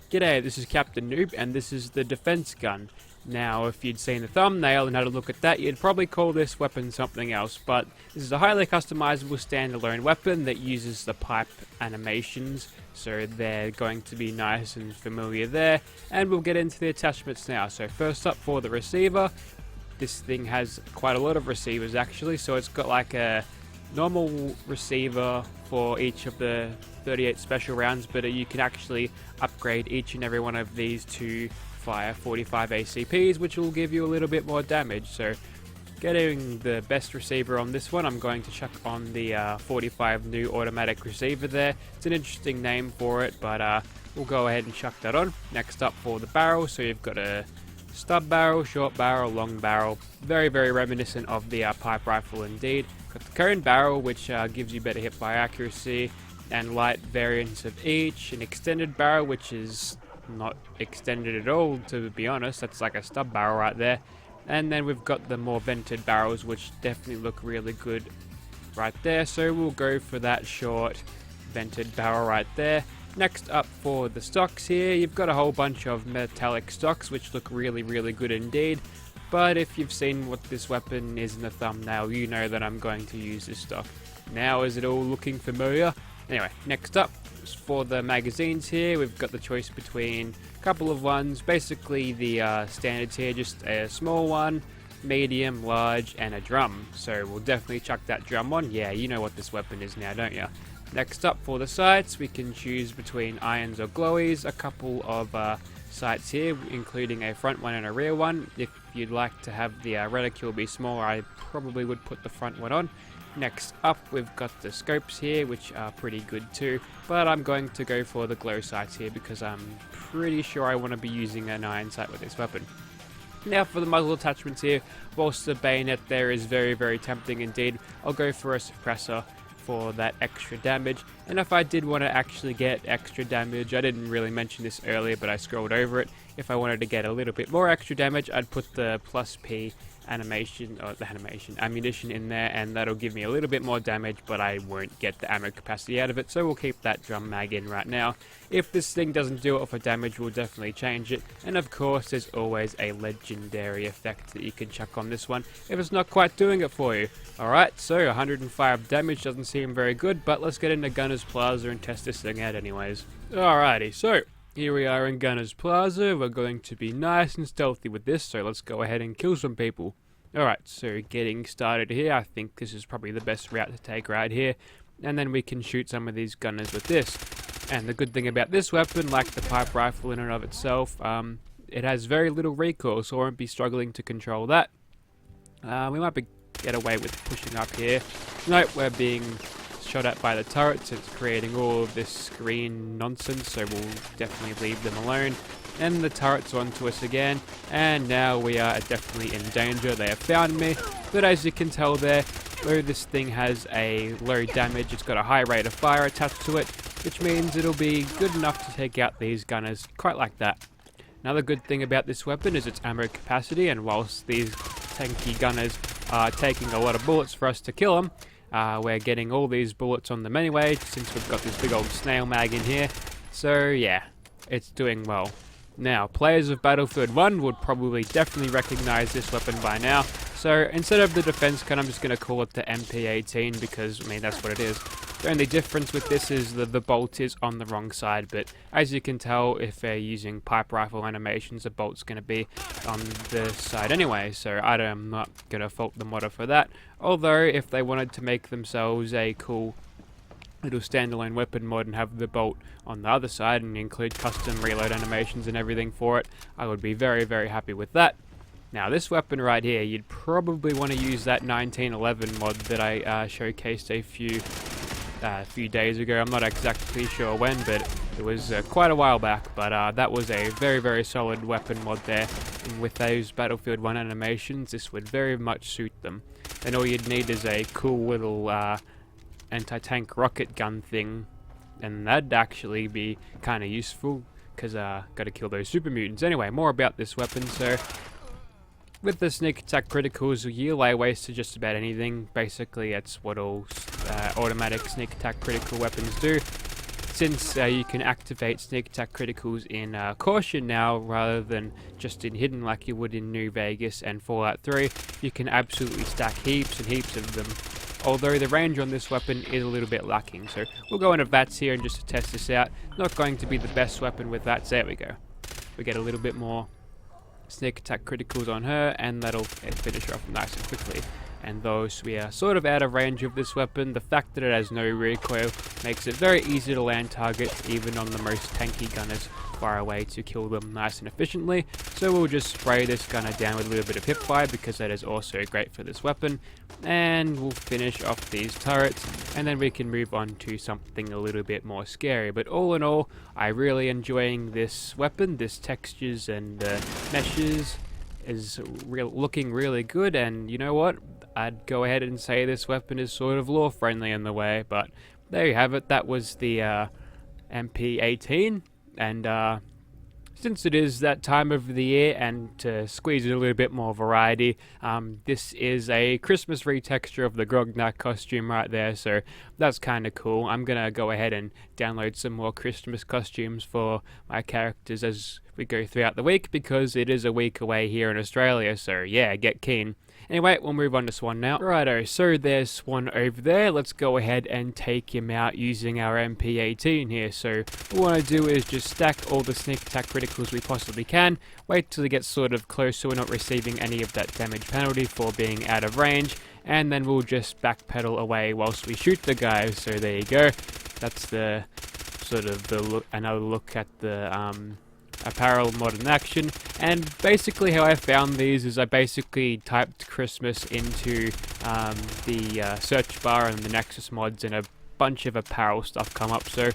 G'day, this is Captainoob, and this is the defense gun. Now, if you'd seen the thumbnail and had a look at that, you'd probably call this weapon something else, but this is a highly customizable standalone weapon that uses the pipe animations, so they're going to be nice and familiar there, and we'll get into the attachments now. So first up, for the receiver, this thing has quite a lot of receivers actually, so it's got like a normal receiver for each of the 38 special rounds, but you can actually upgrade each and every one of these to fire 45 ACPs, which will give you a little bit more damage. So getting the best receiver on this one, I'm going to chuck on the 45 new automatic receiver there. It's an interesting name for it, but we'll go ahead and chuck that on. Next up, for the barrel, so you've got a stub barrel, short barrel, long barrel, very reminiscent of the pipe rifle indeed. Got the cone barrel, which gives you better hip-fire accuracy and light variants of each. An extended barrel, which is not extended at all, to be honest. That's like a stub barrel right there. And then we've got the more vented barrels, which definitely look really good right there. So we'll go for that short vented barrel right there. Next up, for the stocks here, you've got a whole bunch of metallic stocks, which look really good indeed. But if you've seen what this weapon is in the thumbnail, you know that I'm going to use this stock. Now, is it all looking familiar? Anyway, next up, for the magazines here, we've got the choice between a couple of ones. Basically, the standards here, just a small one, medium, large, and a drum. So we'll definitely chuck that drum on. Yeah, you know what this weapon is now, don't you? Next up, for the sights, we can choose between irons or glowies. A couple of sights here, including a front one and a rear one. If you'd like to have the reticule be smaller, I probably would put the front one on. Next up, we've got the scopes here, which are pretty good too, but I'm going to go for the glow sights here because I'm pretty sure I want to be using an iron sight with this weapon. Now for the muzzle attachments here, whilst the bayonet there is very tempting indeed, I'll go for a suppressor for that extra damage. And if I did want to actually get extra damage, I didn't really mention this earlier, but I scrolled over it. If I wanted to get a little bit more extra damage, I'd put the plus P ammunition in there, and that'll give me a little bit more damage, but I won't get the ammo capacity out of it, so we'll keep that drum mag in right now. If this thing doesn't do it for damage, we'll definitely change it. And of course, there's always a legendary effect that you can chuck on this one if it's not quite doing it for you. Alright, so 105 damage doesn't seem very good, but let's get into Gunner's Plaza and test this thing out anyways. Alrighty, so here we are in Gunner's Plaza. We're going to be nice and stealthy with this, so let's go ahead and kill some people. Alright, so getting started here, I think this is probably the best route to take right here, and then we can shoot some of these gunners with this. And the good thing about this weapon, like the pipe rifle in and of itself, it has very little recoil, so I won't be struggling to control that. We might get away with pushing up here. Nope, we're being shot at by the turrets. It's creating all of this green nonsense, so we'll definitely leave them alone. And the turrets are onto us again, and now we are definitely in danger. They have found me, but as you can tell there, though this thing has a low damage, it's got a high rate of fire attached to it, which means it'll be good enough to take out these gunners quite like that. Another good thing about this weapon is its ammo capacity, and whilst these tanky gunners are taking a lot of bullets for us to kill them, we're getting all these bullets on them anyway, since we've got this big old snail mag in here. So yeah, it's doing well. Now, players of Battlefield 1 would probably definitely recognize this weapon by now. So instead of the defense gun, I'm just going to call it the MP18 because, I mean, that's what it is. The only difference with this is the bolt is on the wrong side, but as you can tell, if they're using pipe rifle animations, the bolt's going to be on the side anyway, so I'm not going to fault the modder for that. Although, if they wanted to make themselves a cool little standalone weapon mod and have the bolt on the other side and include custom reload animations and everything for it, I would be very happy with that. Now this weapon right here, you'd probably want to use that 1911 mod that I showcased a few days ago. I'm not exactly sure when, but it was quite a while back, but that was a very solid weapon mod there, and with those Battlefield 1 animations, this would very much suit them. And all you'd need is a cool little anti-tank rocket gun thing, and that'd actually be kind of useful because gotta kill those super mutants. Anyway, more about this weapon. So with the sneak attack criticals, you lay waste to just about anything. Basically, that's what all automatic sneak attack critical weapons do. since you can activate sneak attack criticals in Caution now rather than just in Hidden like you would in New Vegas and Fallout 3, you can absolutely stack heaps and heaps of them. Although the range on this weapon is a little bit lacking, so we'll go into VATS here and just to test this out. Not going to be the best weapon with VATS. There we go. We get a little bit more sneak attack criticals on her, and that'll finish her off nice and quickly. And though we are sort of out of range of this weapon, the fact that it has no recoil makes it very easy to land targets even on the most tanky gunners far away to kill them nice and efficiently. So we'll just spray this gunner down with a little bit of hip fire because that is also great for this weapon. And we'll finish off these turrets, and then we can move on to something a little bit more scary. But all in all, I'm really enjoying this weapon. This textures and meshes is looking really good, and you know what? I'd go ahead and say this weapon is sort of lore friendly in the way, but there you have it. That was the MP18, and since it is that time of the year and to squeeze in a little bit more variety, this is a Christmas retexture of the Grognak costume right there, so that's kind of cool. I'm gonna go ahead and download some more Christmas costumes for my characters as we go throughout the week, because it is a week away here in Australia, so yeah, get keen. Anyway, we'll move on to Swan now. Righto, so there's Swan over there. Let's go ahead and take him out using our MP18 here. So what we want to do is just stack all the sneak attack criticals we possibly can, wait till he gets sort of close so we're not receiving any of that damage penalty for being out of range, and then we'll just backpedal away whilst we shoot the guys. So there you go. That's the sort of the look, another look at the apparel modern action. And basically how I found these is I basically typed Christmas into the search bar and the Nexus mods, and a bunch of apparel stuff come up. So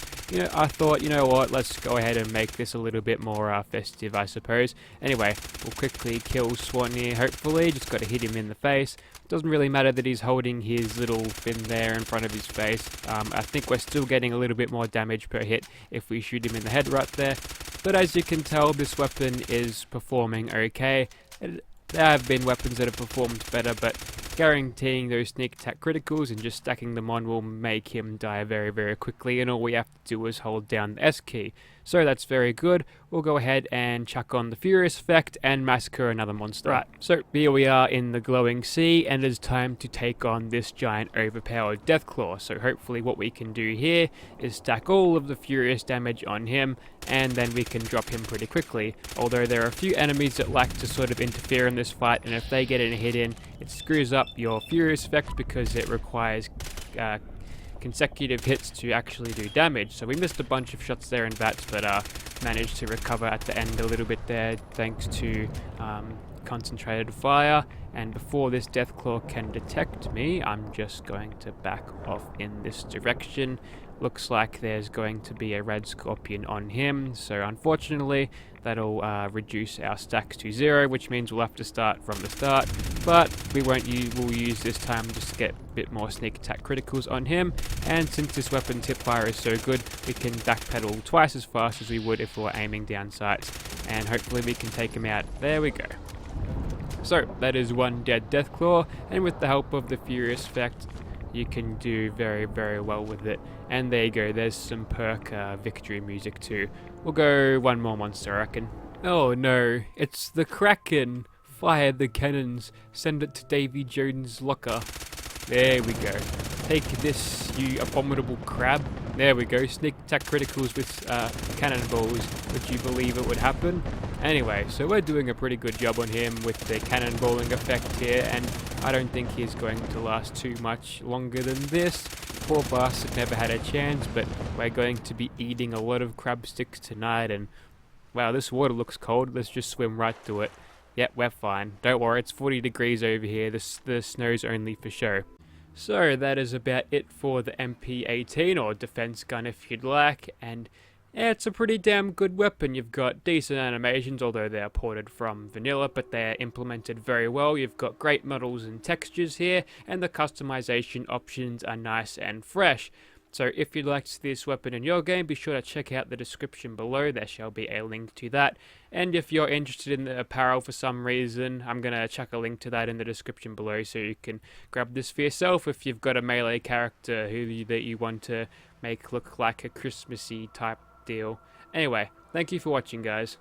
I thought, you know what, let's go ahead and make this a little bit more festive, I suppose. Anyway, we'll quickly kill Swan here, hopefully. Just got to hit him in the face. Doesn't really matter that he's holding his little fin there in front of his face. I think we're still getting a little bit more damage per hit if we shoot him in the head right there. But as you can tell, this weapon is performing okay. There have been weapons that have performed better, but guaranteeing those sneak attack criticals and just stacking them on will make him die very, very quickly, and all we have to do is hold down the S key. So that's very good. We'll go ahead and chuck on the Furious effect and massacre another monster. Right, so here we are in the glowing sea, and it's time to take on this giant overpowered Deathclaw. So hopefully what we can do here is stack all of the Furious damage on him, and then we can drop him pretty quickly. Although there are a few enemies that like to sort of interfere in this fight, and if they get a hit in, it screws up your Furious effect because it requires consecutive hits to actually do damage. So we missed a bunch of shots there in VATS, but managed to recover at the end a little bit there thanks to concentrated fire. And before this Deathclaw can detect me, I'm just going to back off in this direction. Looks like there's going to be a red scorpion on him, so unfortunately that'll reduce our stacks to 0, which means we'll have to start from the start. But we won't we'll use this time just to get a bit more sneak attack criticals on him, and since this weapon's hip fire is so good, we can backpedal twice as fast as we would if we were aiming down sights, and hopefully we can take him out. There we go. So that is one dead Deathclaw, and with the help of the Furious effect, you can do very, very well with it. And there you go, there's some perk victory music too. We'll go one more monster, I reckon. Oh no, it's the Kraken. Fire the cannons, send it to Davy Jones' locker. There we go. Take this, you abominable crab. There we go, sneak attack criticals with cannonballs. Would you believe it would happen? Anyway, so we're doing a pretty good job on him with the cannonballing effect here, and I don't think he's going to last too much longer than this. Poor bastard never had a chance, but we're going to be eating a lot of crab sticks tonight, and wow, this water looks cold. Let's just swim right through it. Yep, we're fine. Don't worry, it's 40 degrees over here. The snow's only for show. So that is about it for the MP18, or defense gun if you'd like, and yeah, it's a pretty damn good weapon. You've got decent animations, although they are ported from vanilla, but they're implemented very well. You've got great models and textures here, and the customization options are nice and fresh. So if you'd like to see this weapon in your game, be sure to check out the description below. There shall be a link to that. And if you're interested in the apparel for some reason, I'm going to chuck a link to that in the description below so you can grab this for yourself if you've got a melee character that you want to make look like a Christmassy type deal. Anyway, thank you for watching, guys.